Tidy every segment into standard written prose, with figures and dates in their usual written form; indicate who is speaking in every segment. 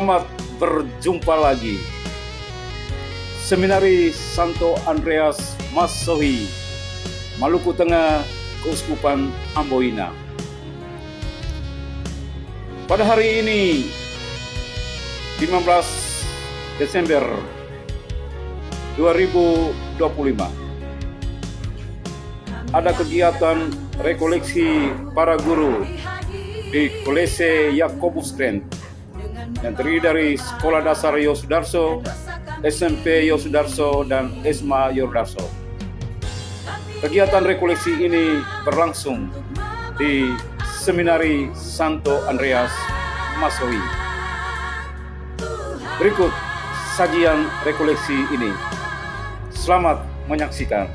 Speaker 1: Selamat berjumpa lagi. Seminari Santo Andreas Masohi, Maluku Tengah, Keuskupan Amboina. Pada hari ini, 15 Desember 2025, ada kegiatan rekoleksi para guru di Kolese Yakobus Kren yang terdiri dari Sekolah Dasar Yosudarso, SMP Yosudarso, dan SMA Yosudarso. Kegiatan rekoleksi ini berlangsung di Seminari Santo Andreas Masohi. Berikut sajian rekoleksi ini. Selamat menyaksikan.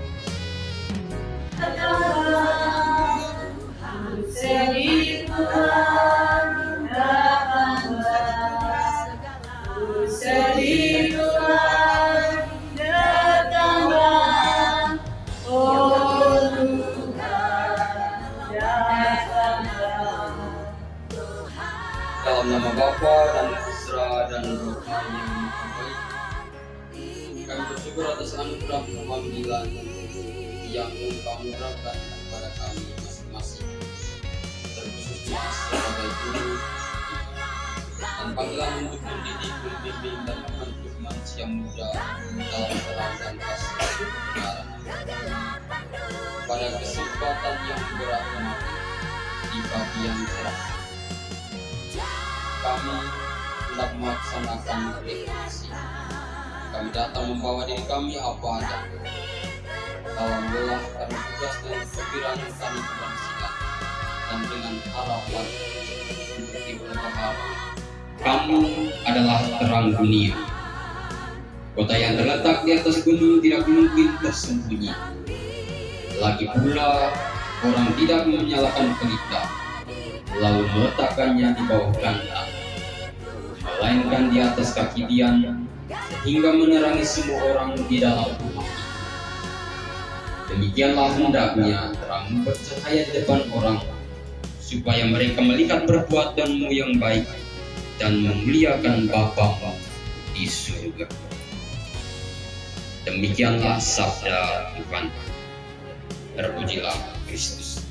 Speaker 2: Dalam nama Bapa dan Putra dan Roh yang Maha Baik, kami bersyukur atas anugerah pemanggilan yang Engkau anugerahkan kepada kami masing-masing, terkhususnya sebagai guru, dan panggilan untuk mendidik, membimbing, dan membentuk manusia muda dalam terang dan kasih kebenaran. Pada kesempatan yang berat di pagi yang cerah, kami hendak melaksanakan rekoleksi. Kami datang membawa diri kami apa adanya. Dalam lelah karena tugas dan kepikiran kami kebersihan, dan dengan harapan untuk berbahagia. Kamu adalah terang dunia. Kota yang terletak di atas gunung tidak mungkin tersembunyi. Lagi pula, orang tidak menyalakan pelita lalu meletakkannya di bawah gantang, melainkan di atas kaki dian, sehingga menerangi semua orang di dalam rumah. Demikianlah hendaknya terang bercahaya di depan orang, supaya mereka melihat perbuatanmu yang baik dan memuliakan Bapa di surga. Demikianlah sabda Tuhan. Terpujilah Kristus.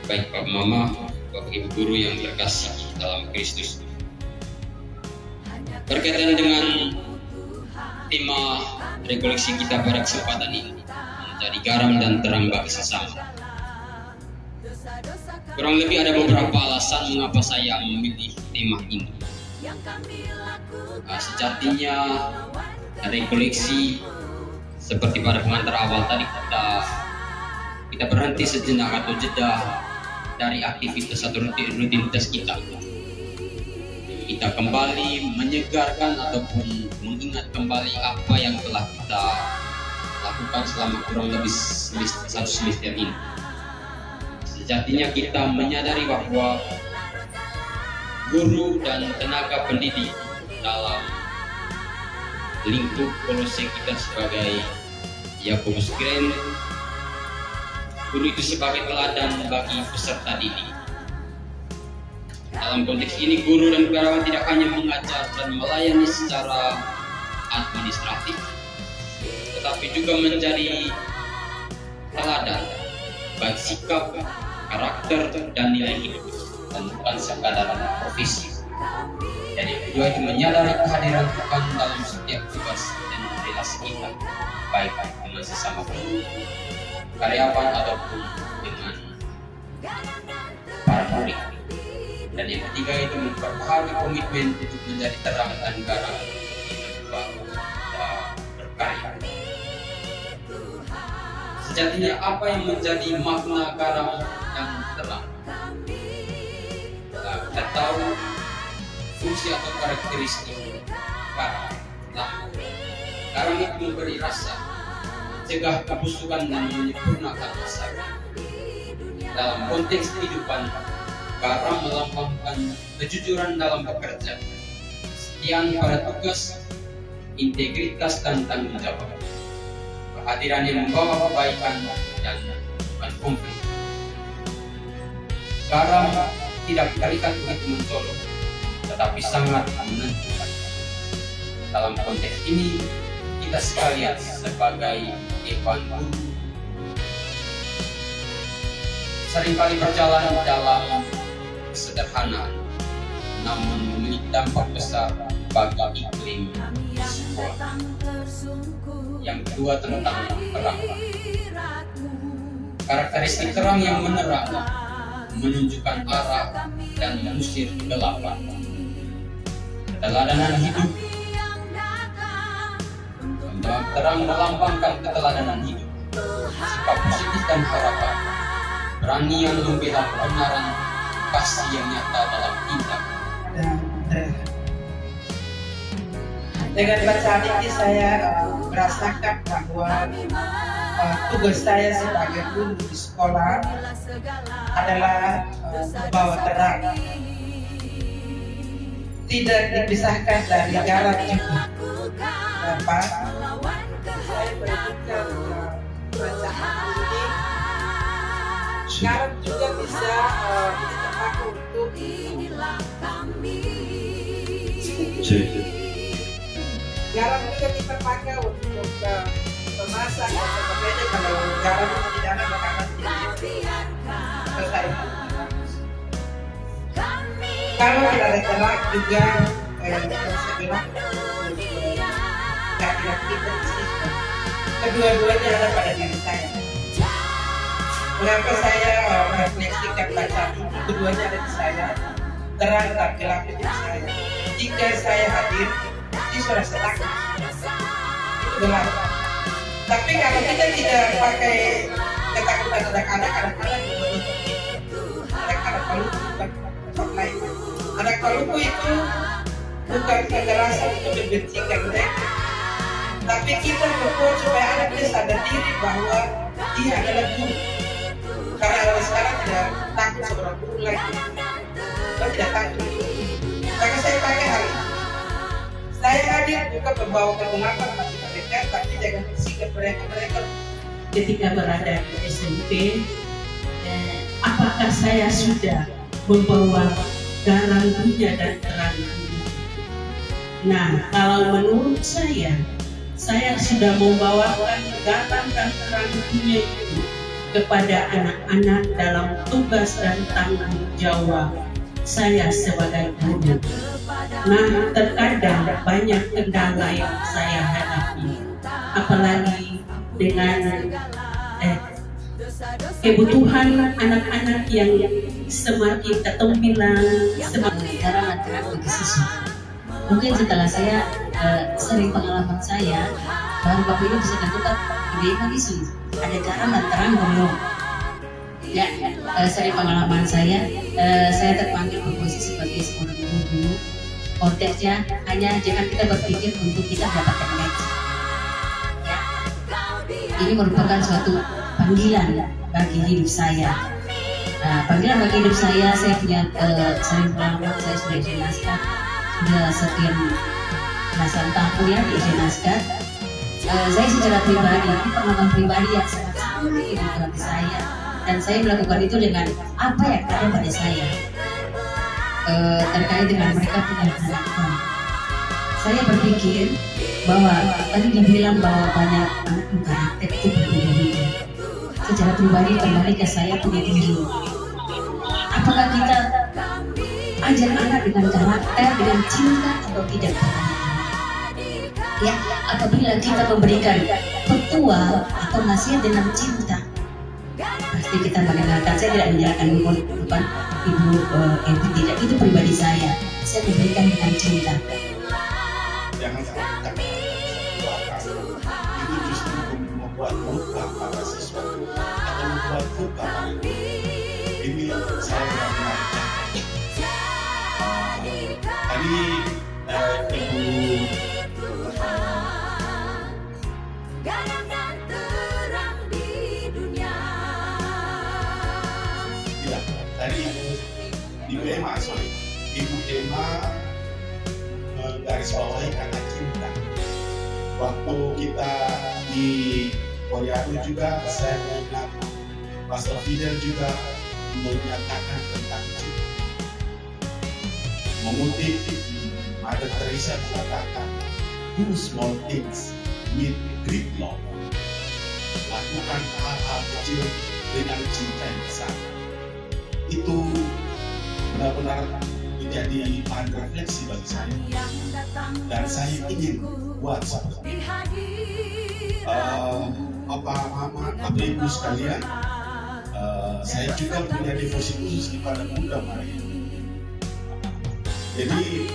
Speaker 2: Baik Pak Mama, Bapak Ibu Guru yang terkasih dalam Kristus, berkaitan dengan tema rekoleksi kita pada kesempatan ini, menjadi garam dan terang bagi sesama. Kurang lebih ada beberapa alasan mengapa saya memilih tema ini. Sejatinya rekoleksi seperti pada pengantar awal tadi, kita berhenti sejenak atau jeda dari aktivitas atau rutinitas kita. Kita kembali menyegarkan ataupun mengingat kembali apa yang telah kita lakukan selama kurang lebih satu semester ini. Sejatinya kita menyadari bahwa guru dan tenaga pendidik dalam lingkup Kolose kita sebagai Yakobus Kren, guru itu sebagai teladan bagi peserta didik. Dalam konteks ini, guru dan karyawan tidak hanya mengajar dan melayani secara administratif, tetapi juga menjadi teladan baik sikap, karakter, dan nilai hidup, dan bukan sekadar profesi. Jadi kedua itu menyadari kehadiran Tuhan dalam setiap tugas dan relasi kita, baik dengan sesama guru, karyawan, ataupun dengan para murid. Dan yang ketiga itu memperbaharui komitmen untuk menjadi terang dan garam berkarya. Sejatinya apa yang menjadi makna garam dan terang? Kita tahu fungsi atau karakteristik garam. Garam itu memberi rasa, mencegah kebusukan dan menyempurnakan rasa. Dalam konteks kehidupan, garam melambangkan kejujuran dalam bekerja, kesetiaan pada tugas, integritas dan tanggung jawab, kehadiran yang membawa kebaikan dan bukan konflik. Garam tidak terlihat begitu mencolok, tetapi sangat menentukan. Dalam konteks ini, kita sekalian sebagai Evan Guru seringkali berjalan dalam kesederhanaan, namun memiliki dampak besar bagi iklim sekolah. Yang kedua tentang terang. Karakteristik terang yang menerang menunjukkan arah dan mengusir kegelapan. Keteladanan hidup. Terang melambangkan keteladanan hidup, sikap positif dan harapan, berani yang membela kebenaran, kasih yang nyata dalam tindak.
Speaker 3: Dengan bacaan ini saya merasakan bahwa tugas saya sebagai guru di sekolah adalah membawa terang, tidak dipisahkan dari garam juga. Dapat saya berikan bacaan ini, garam juga bisa dipakai untuk garam juga kita pakai untuk memasak atau berbeda. Kalau garam tidak ada makanan selesai. Kalau tidak ada telak juga saya bilang tidak kita disini. Kedua-duanya ada pada diri saya. Mengapa saya merefleksikan bacaan ini? Keduanya ada di saya, terang dan gelap di diri saya. Jika saya hadir di suara setengah gelap. Tapi kalau kita tidak pakai ketakutan anak-anak anak-anak Maluku bukan tempat lain. Anak Maluku itu bukan kekerasan untuk membencikan mereka, tapi kita membuat supaya anaknya sadar diri bahwa dia adalah guru. Karena orang sekarang tidak takut seorang guru lagi, dan tidak takut. Maka saya pakai hal ini. Saya hadir bukan membawa kegelapan bagi mereka, tapi jangan bersikap mereka ketika berada di SMP. Apakah saya sudah membawa garam dunia dan terang dunia? Nah, kalau menurut saya sudah membawakan garam dan terang dunia itu kepada anak-anak dalam tugas dan tanggung jawab saya sebagai guru. Nah, terkadang banyak kendala yang saya hadapi, apalagi dengan kebutuhan anak-anak yang semakin keterampilan, semakin
Speaker 4: garam dan terang bagi siswa. Mungkin setelah saya sering pengalaman saya, baru Bapak Ibu bisa tentukan ide isu ada garam dan terang belum. Ya, sering pengalaman saya terpanggil berposisi sebagai seorang guru. Konteksnya hanya jangan kita berpikir untuk kita mendapatkan gaji. Ya, ini merupakan suatu panggilan bagi hidup saya. Panggilan bagi hidup saya punya sering pengalaman. Saya sudah dijenaskan, sudah sekian belasan tahun ya dijenaskan. Saya secara pribadi, pengalaman pribadi yang sangat ini bagi saya, dan saya melakukan itu dengan apa yang ada pada saya. Terkait dengan mereka punya anak. Saya berpikir bahwa tadi dibilang bahwa banyak anak yang karakter itu berbeda-beda. Secara pribadi kembali ke saya punya diri. Apakah kita ajar anak dengan karakter, dengan cinta atau tidak? Ya, apabila kita memberikan petua atau nasihat dengan cinta, pasti kita mendengarkan. Saya tidak menjelaskan depan Ibu Evi, tidak, itu pribadi saya memberikan dengan cinta.
Speaker 5: Jangan sampai kita itu justru membuat luka pada siswa atau membuat luka pada guru. Ini saya tidak mengajar. Tadi Ibu Ibu Emma menggarisbawahi kata cinta. Waktu kita di Korea juga saya mengingat Pastor Fidel juga menyatakan tentang cinta. Mengutip Mother Teresa mengatakan, do small things with great love. Lakukan hal-hal kecil dengan cinta yang besar. Itu benar-benar menjadi bahan refleksi bagi saya. Dan saya ingin buat seperti Bapak, Mama, Bapak Ibu sekalian, saya juga punya devosi khusus kepada Bunda Maria. Jadi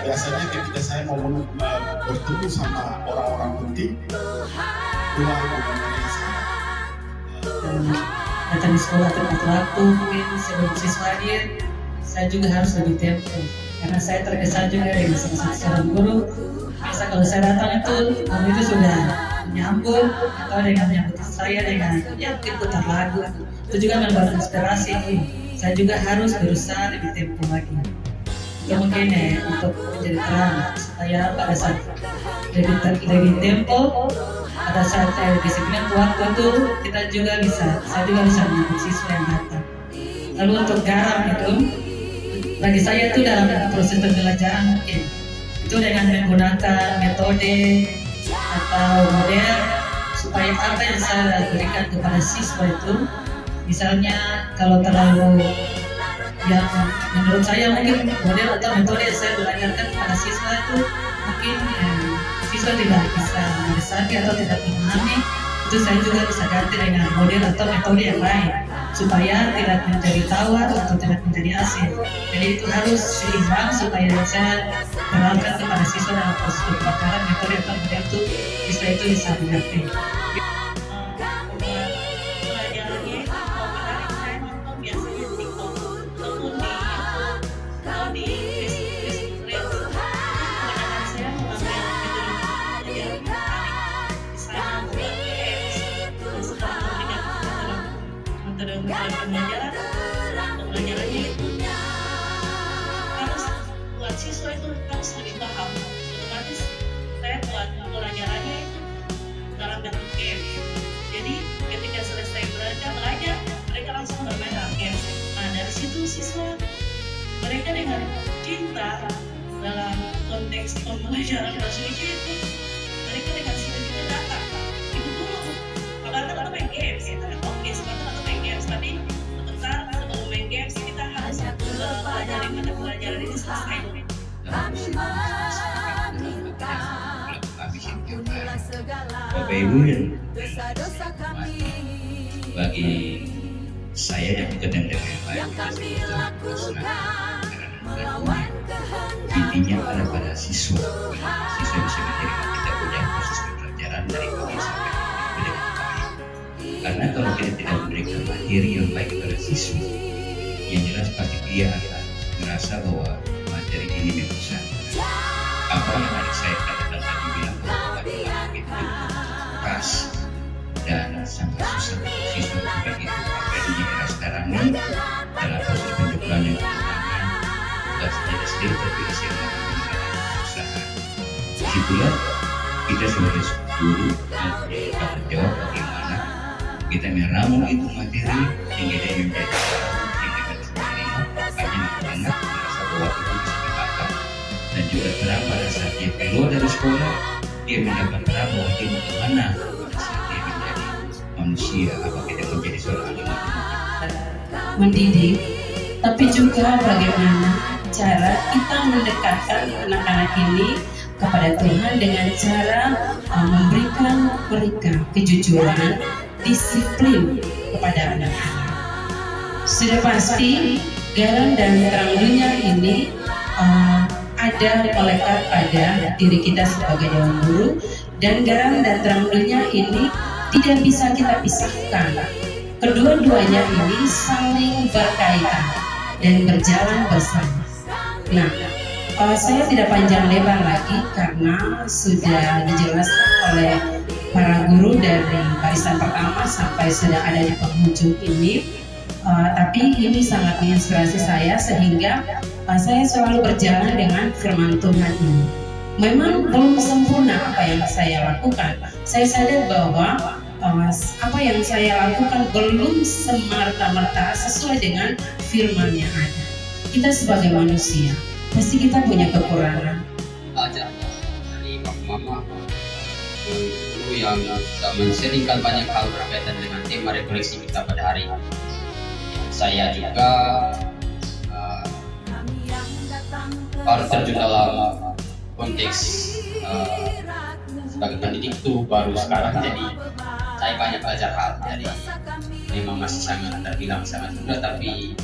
Speaker 5: biasanya ketika saya mau bertemu sama orang-orang penting, doa mengenai saya.
Speaker 4: Datang di sekolah tepat waktu, mungkin sebelum siswa hadir, saya juga harus lebih tempo. Karena saya terkesan juga dengan salah seorang guru. Biasa kalau saya datang itu, guru itu sudah menyambut atau dengan menyambut saya dengan mungkin putar lagu. Itu juga membuat inspirasi. Saya juga harus berusaha lebih tempo lagi. Itu mungkin untuk menjadi terang supaya pada saat lebih tempo, pada saat disiplin waktu itu saya juga bisa menyambut siswa yang datang. Lalu untuk garam itu, bagi saya itu dalam proses pembelajaran mungkin itu dengan menggunakan metode atau model supaya apa yang saya berikan kepada siswa itu, misalnya kalau terlalu yang menurut saya mungkin model atau metode yang saya belajarkan kepada siswa itu mungkin siswa tidak bisa meresapi atau tidak memahami, itu saya juga bisa ganti dengan model atau metode yang lain supaya tidak menjadi tawar atau tidak menjadi asin. Jadi itu harus seimbang supaya saya terangkan kepada siswa dalam proses pembelajaran metode atau model itu siswa itu bisa mengerti.
Speaker 6: Pembelajarannya itu harus buat siswa itu harus lebih paham. Otomatis saya buat pembelajarannya itu dalam bentuk game. Jadi ketika selesai belajar, mereka langsung bermain dalam game. Nah dari situ siswa mereka dengan cinta dalam konteks pembelajaran bahasa Indonesia itu mereka dengan cinta datang. Itu dulu apa main games ya? Oke, sebentar atau main games, tapi sebentar sebelum main games kita harus pelajari mata pelajaran ini selesai dulu.
Speaker 7: Bapak Ibu yang bagi saya yang ketemu dengan baik intinya ada pada siswa. Siswa bisa menjadi kita punya proses pembelajaran dari pagi sampai dengan baik. Karena kalau kita tidak memberikan materi yang baik kepada siswa, yang jelas pasti dia akan merasa bahwa materi ini memang salah. Apa yang adik saya katakan tadi bilang bahwa itu keras dan sangat susah untuk siswa juga itu. Apalagi di era sekarang ini dalam proses penjualan yang bukan saja sendiri tapi saya melakukan usaha. Disitulah kita sebagai guru mempunyai tanggung jawab bagaimana kita meramu itu materi hingga dia menjadi hingga bisa menerima, makanya anak-anak merasa bahwa itu bisa dipakai dan juga terang pada saat dia keluar dari sekolah dia mendapat terang bahwa dia bagaimana pada saat dia menjadi manusia, apa kita menjadi seorang anak
Speaker 4: mendidik, tapi juga bagaimana cara kita mendekatkan anak-anak ini kepada Tuhan dengan cara memberikan mereka kejujuran, disiplin kepada anak-anak. Sudah pasti garam dan terang dunia ini ada melekat pada diri kita sebagai dewan guru, dan garam dan terang dunia ini tidak bisa kita pisahkan. Kedua-duanya ini saling berkaitan dan berjalan bersama. Nah, saya tidak panjang lebar lagi karena sudah dijelaskan oleh para guru dari barisan pertama sampai sudah ada di penghujung ini. Tapi ini sangat menginspirasi saya sehingga saya selalu berjalan dengan firman Tuhan ini. Memang belum sempurna apa yang saya lakukan. Saya sadar bahwa apa yang saya lakukan belum semerta-merta sesuai dengan firman yang ada. Kita sebagai manusia, pasti kita punya kekurangan.
Speaker 2: Belajar dari mama guru yang bisa men-sharingkan banyak hal berkaitan dengan tema refleksi kita pada hari ini. Saya juga baru terjun dalam konteks sebagai pendidik itu baru sekarang, jadi saya banyak belajar hal. Jadi memang masih sangat terbilang sangat muda, tapi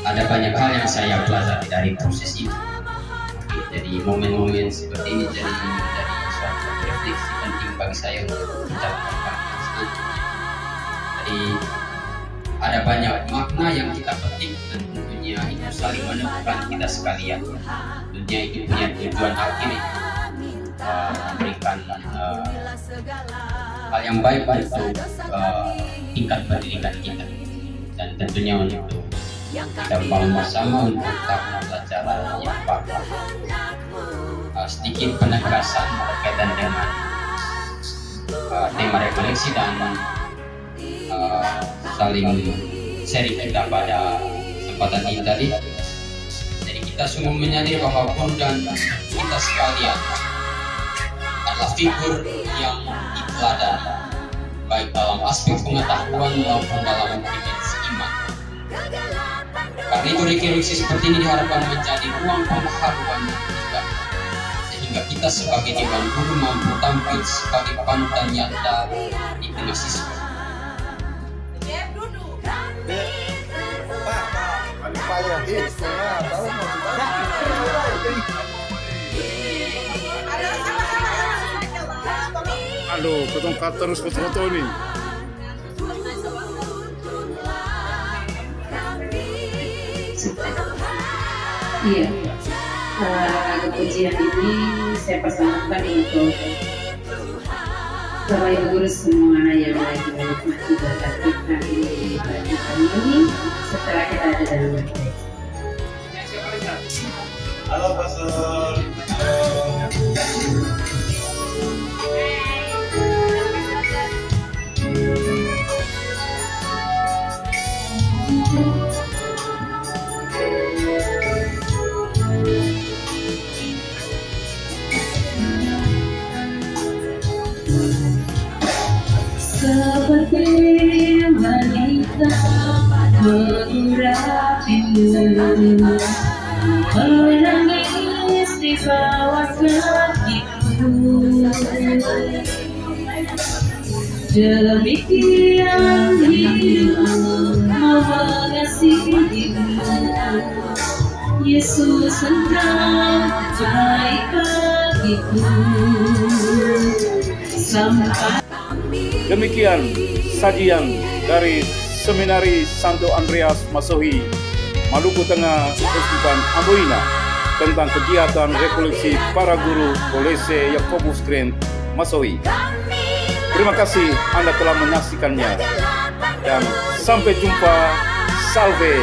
Speaker 2: ada banyak hal yang saya pelajari dari proses itu. Jadi momen-momen seperti ini jadi suatu refleksi penting bagi saya untuk mencapai jadi ada banyak makna yang kita petik, dan tentunya itu saling menemukan kita sekalian. Tentunya itu punya tujuan akhir, memberikan hal yang baik untuk tingkat pendidikan kita, dan tentunya untuk kita bangun bersama untuk tahap pelajaran yang baru. Sedikit penegasan berkaitan dengan tema refleksi dan saling sharing kita pada kesempatan ini tadi. Jadi kita semua menyadari bahwa Bun dan kita sekalian adalah figur yang diteladani, baik dalam aspek pengetahuan maupun dalam dimensi iman. Karena itu refleksi seperti ini diharapkan menjadi ruang pengharuan kita, sehingga kita sebagai dewan guru mampu tampil sebagai panutan nyata di tengah siswa.
Speaker 1: Aduh, potong terus foto-foto ini.
Speaker 4: Iya, lagu pujian ini saya persembahkan untuk Bapak Ibu guru semua yang lagi menikmati berkat kita di pagi ini setelah kita ada dalam refleksi.
Speaker 5: Halo Pastor.
Speaker 4: Seperti wanita mengurapimu, menangis di bawah kakiku. Demikian hidupku mau mengasihimu, Yesus engkau baik bagiku. Sampai
Speaker 1: Demikian sajian dari Seminari Santo Andreas Masohi, Maluku Tengah, Uskupan Amboina, tentang kegiatan rekoleksi para guru Kolese Yakobus Keren Masohi. Terima kasih Anda telah menyaksikannya, dan sampai jumpa. Salve.